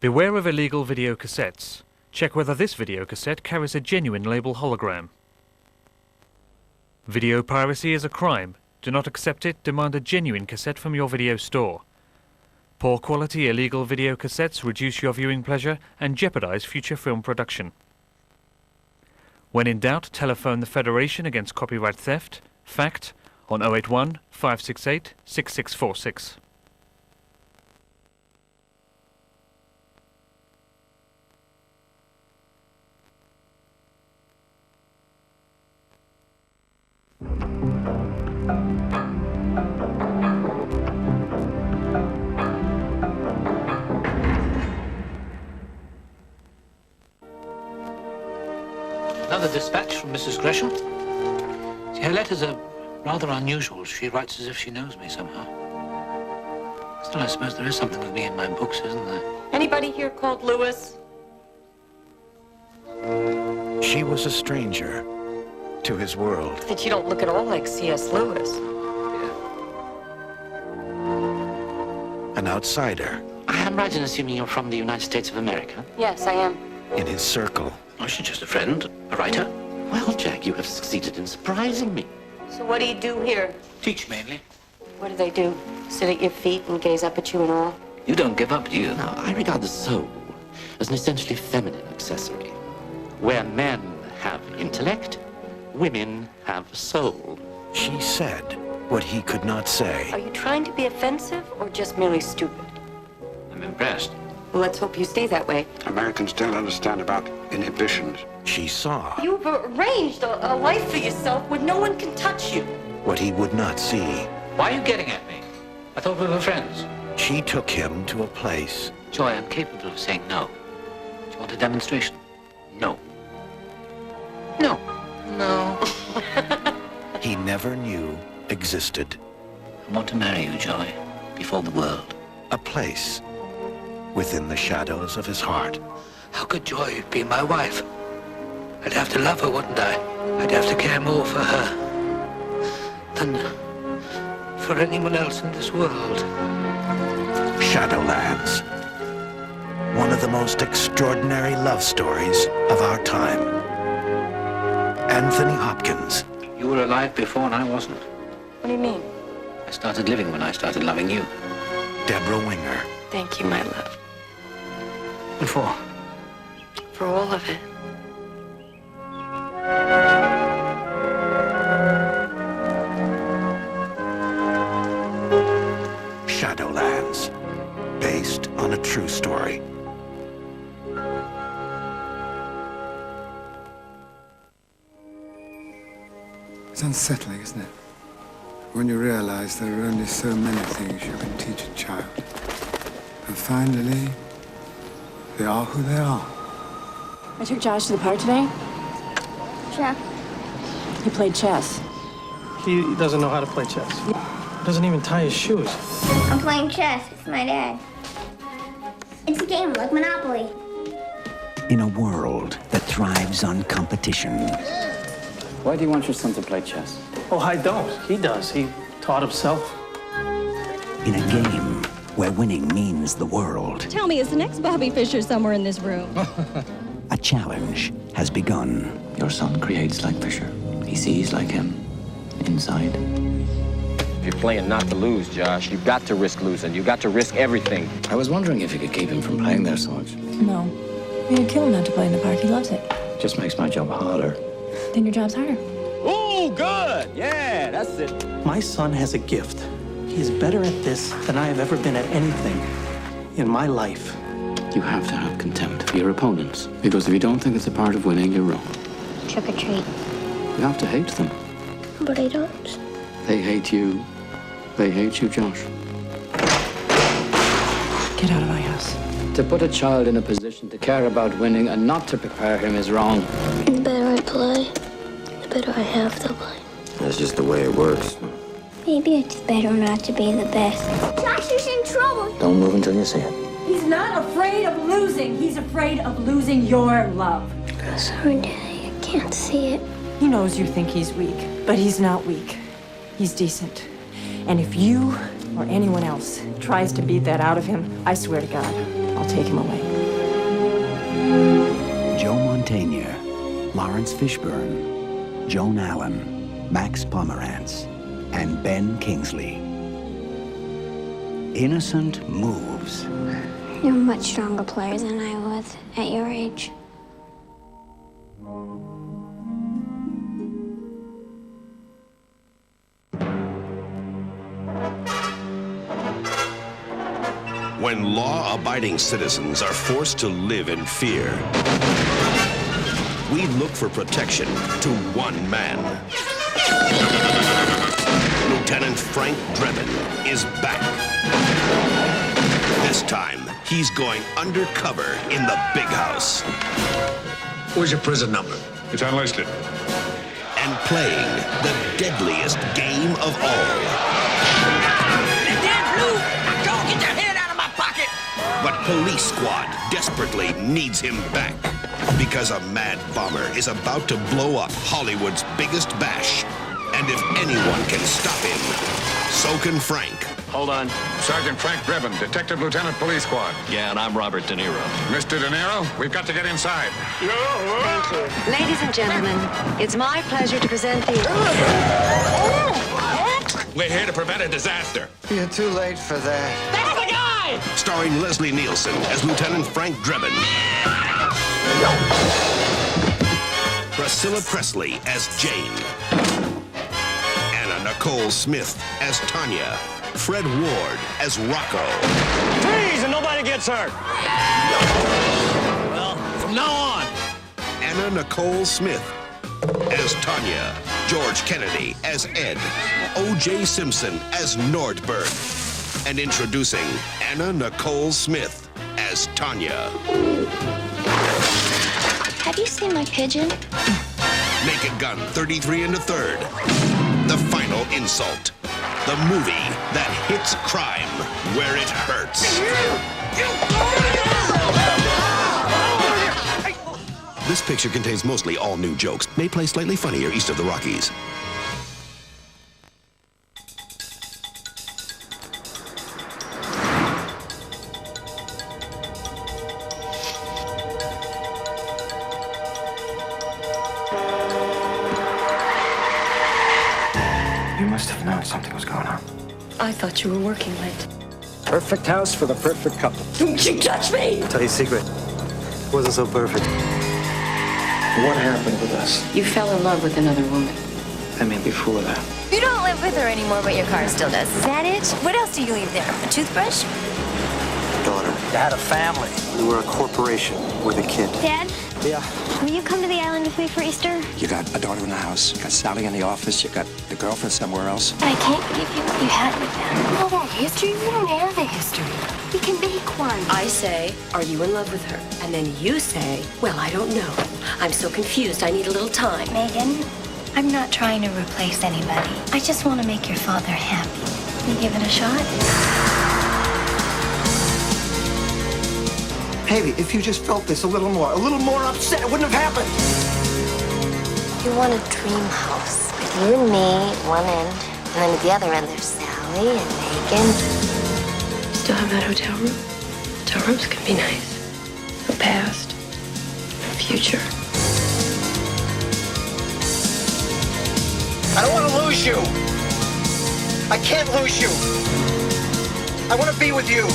Beware of illegal video cassettes. Check whether this video cassette carries a genuine label hologram. Video piracy is a crime. Do not accept it. Demand a genuine cassette from your video store. Poor quality illegal video cassettes reduce your viewing pleasure and jeopardize future film production. When in doubt, telephone the Federation against copyright theft, FACT, on 081 568 6646. Another dispatch from Mrs. Gresham. See, her letters are rather unusual. She writes as if she knows me somehow. Still, I suppose there is something with me in my books, isn't there? Anybody here called Lewis? She was a stranger to his world. That you don't look at all like C.S. Lewis. An outsider I am right in assuming you're from the United States of America. Yes, I am. in his circle. Oh, she's just a friend, a writer. Well, Jack, you have succeeded in surprising me. So what do you do here? Teach mainly. What do they do? Sit at your feet and gaze up at you and all? You don't give up, do you? Now, I regard the soul as an essentially feminine accessory. Where men have intellect, women have soul. She said what he could not say. Are you trying to be offensive or just merely stupid? I'm impressed. Well, let's hope you stay that way. Americans don't understand about inhibitions. She saw You've arranged a life for yourself where no one can touch you. what he would not see. Why are you getting at me? I thought we were friends. She took him to a place Joy, I'm capable of saying no. Do you want a demonstration? No. No. No. he never knew existed. I want to marry you, Joy, before the world. A place within the shadows of his heart. How could Joy be my wife? I'd have to love her, wouldn't I? I'd have to care more for her than for anyone else in this world. Shadowlands. One of the most extraordinary love stories of our time. Anthony Hopkins. You were alive before and I wasn't. What do you mean? I started living when I started loving you. Deborah Winger. Thank you, my love. Before. For all of it. Shadowlands. Based on a true story. It's unsettling, isn't it? When you realize there are only so many things you can teach a child. And finally, they are who they are. I took Josh to the park today. Sure. He played chess. He doesn't know how to play chess. He doesn't even tie his shoes. I'm playing chess with my dad. It's a game like Monopoly. In a world that thrives on competition. Why do you want your son to play chess? Oh, I don't. He does. He taught himself. In a game where winning means the world. Tell me, is the next Bobby Fischer somewhere in this room? A challenge has begun. Your son creates like Fisher. He sees like him. Inside. If you're playing not to lose, Josh, you've got to risk losing. You've got to risk everything. I was wondering if you could keep him from playing there so much. No. You're gonna kill him not to play in the park. He loves it. Just makes my job harder. Then your job's harder. Ooh, good. Yeah, that's it. My son has a gift. He is better at this than I have ever been at anything in my life. You have to have contempt for your opponents. Because if you don't think it's a part of winning, you're wrong. Trick or treat. You have to hate them. But I don't. They hate you. They hate you, Josh. Get out of my house. To put a child in a position to care about winning and not to prepare him is wrong. The better I play, the better I have to play. That's just the way it works. Maybe it's better not to be the best. Josh is in trouble. Don't move until you see it. He's not afraid of losing. He's afraid of losing your love. Sorry, Daddy, I can't see it. He knows you think he's weak, but he's not weak. He's decent. And if you or anyone else tries to beat that out of him, I swear to God, I'll take him away. Joe Mantegna, Lawrence Fishburne, Joan Allen, Max Pomerantz, and Ben Kingsley. Innocent Moves. You're a much stronger player than I was at your age. When law-abiding citizens are forced to live in fear, we look for protection to one man. Lieutenant Frank Drebin is back. This time, he's going undercover in the big house. Where's your prison number? It's unlisted. And playing the deadliest game of all. But Police Squad desperately needs him back because a mad bomber is about to blow up Hollywood's biggest bash. And if anyone can stop him, so can Frank. Hold on. Sergeant Frank Drebin, Detective Lieutenant Police Squad. Yeah, and I'm Robert De Niro. Mr. De Niro, we've got to get inside. Thank you. Ladies and gentlemen, it's my pleasure to present the... We're here to prevent a disaster. You're too late for that. That's the guy! Starring Leslie Nielsen as Lieutenant Frank Drebin. Priscilla Presley as Jane. Anna Nicole Smith as Tanya. Fred Ward as Rocco. Freeze and nobody gets hurt. Well, from now on. Anna Nicole Smith as Tanya. George Kennedy as Ed. O.J. Simpson as Nordberg. And introducing Anna Nicole Smith as Tanya. Have you seen my pigeon? Naked Gun 33 and a third. The Final Insult. The movie that hits crime where it hurts. This picture contains mostly all new jokes. May play slightly funnier east of the Rockies. You must have known something was going on. I thought you were working late. Perfect house for the perfect couple. Don't you touch me! Tell you a secret. It wasn't so perfect. What happened with us? You fell in love with another woman. I mean, before that. You don't live with her anymore, but your car still does. Is that it? What else do you leave there? A toothbrush? Daughter. You had a family. We were a corporation with a kid. Dad? Yeah. Will you come to the island with me for Easter? You got a daughter in the house. You got Sally in the office. You got the girlfriend somewhere else. But I can't give you what you had with them. All that history? We don't have a history. We can make one. I say, are you in love with her? And then you say, well, I don't know. I'm so confused. I need a little time. Megan, I'm not trying to replace anybody. I just want to make your father happy. You give it a shot? Haley, if you just felt this a little more upset, it wouldn't have happened. You want a dream house with you and me at one end, and then at the other end there's Sally and Megan. Still have that hotel room? Hotel rooms can be nice. A past, a future. I don't want to lose you. I can't lose you. I want to be with you.